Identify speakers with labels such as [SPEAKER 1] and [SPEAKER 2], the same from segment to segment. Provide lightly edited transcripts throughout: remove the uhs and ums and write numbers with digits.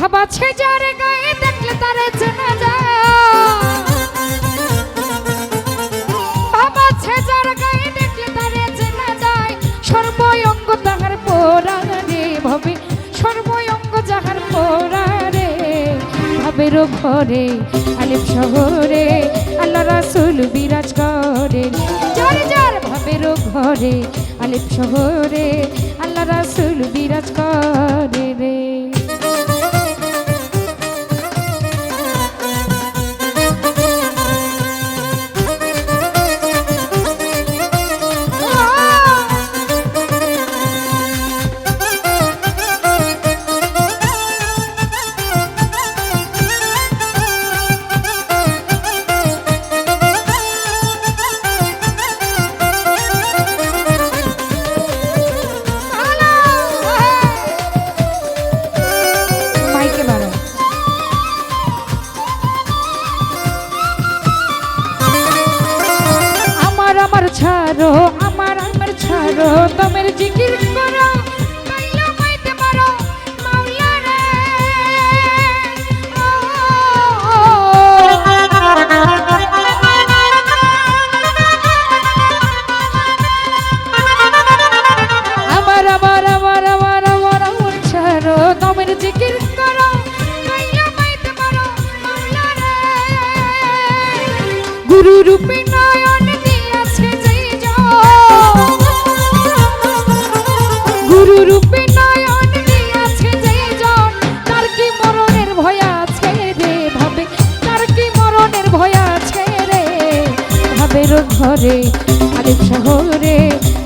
[SPEAKER 1] ভাবা ছে যারে গায়ে দেখলে তারে চেনা যায় ভাবা ছে যারে গায়ে দেখলে তারে চেনা যায় সর্বঙ্গ তাহার পোড়ারে ভাবে সর্বঙ্গ যাহার পোড়ারে ভাবের ঘরে আলিফ শহরে আল্লাহ রাসূল বিরাজ করেন যার যার ভাবের ঘরে আলিফ শহরে আল্লাহ রাসূল বিরাজ করে রে ছাড়ো আমার ছাড়ো তোমের জিকির করো কাইলা মাইতে মারো মাওলা রে আমার ছাড়ো তোমের জিকির করো কাইলা মাইতে মারো মাওলা রে গুরু রূপে নয়ন গুরু রূপে নয়ন দিয়াছে যে জন তার কি মরণের ভয় আছে রে ভাবে তার কি মরণের ভয় আছে রে ভাবের ঘরে আলিফ শহরে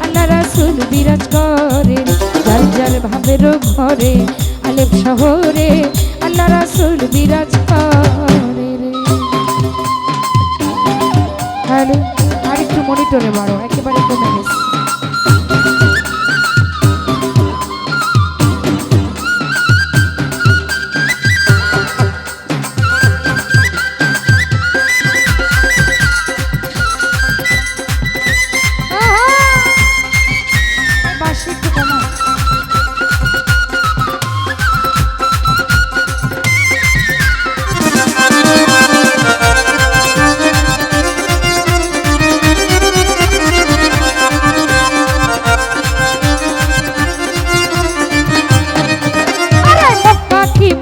[SPEAKER 1] আল্লাহ রাসূল বিরাজ করেন যার যার ভাবের ঘরে আলিফ শহরে আল্লাহ রাসূল বিরাজ করে রে হ্যালো আর একটু মনিটরে মারো একেবারে কমে গেছে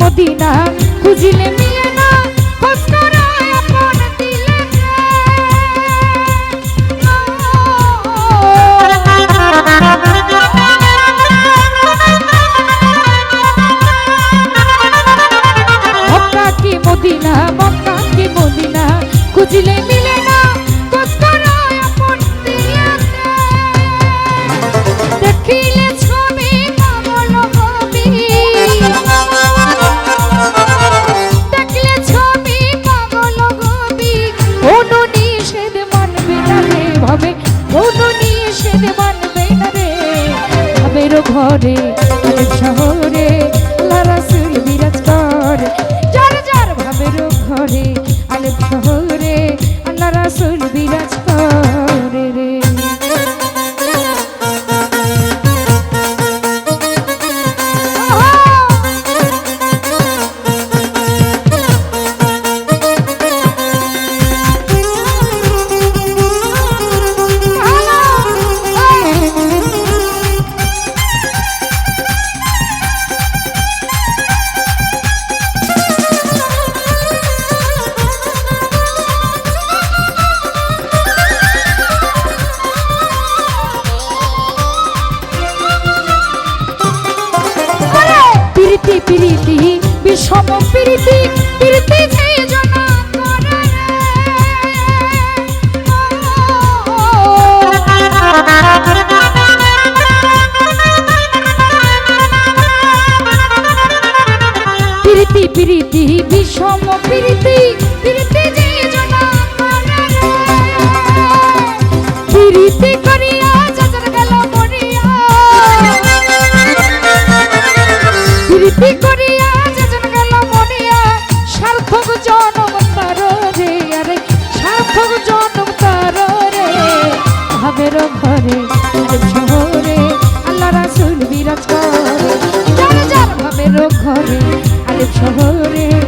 [SPEAKER 1] মদিনা খুঁজিলে মিলে না খোঁজ করো আপন দিলে মক্কা কি মদিনা খুঁজিলে মিলে না খোঁজ করো আপন দিলে দেখিলে ছবি পাগল হবি দেখলে ছবি পাগল হবি কোনো নিষেধ মানবে না রে ভাবে কোনো নিষেধ মানবে না রে ভাবের ঘরে আলিফ শহরে আল্লাহ রাসূল বিরাজ করে যার যার ভাবের ঘরে আলিফ শহরে আল্লাহ রাসূল বিরাজ করে রে প্রীতি বিষম প্রীতি প্রীতি যে জনা করে প্রীতি বিষম প্রীতি প্রীতি যে জনা করে প্রীতি করিয়া যাজার গেল মরিয়া প্রীতি করিয়া যেজন গেল মনিয়া সার্থক জনম তার রে আরে সার্থক জনম তার রে ভাবের ঘরে শহরে আল্লাহ রাসূল বিরাজ করে যার যার ভাবের ঘরে আলিফ শহরে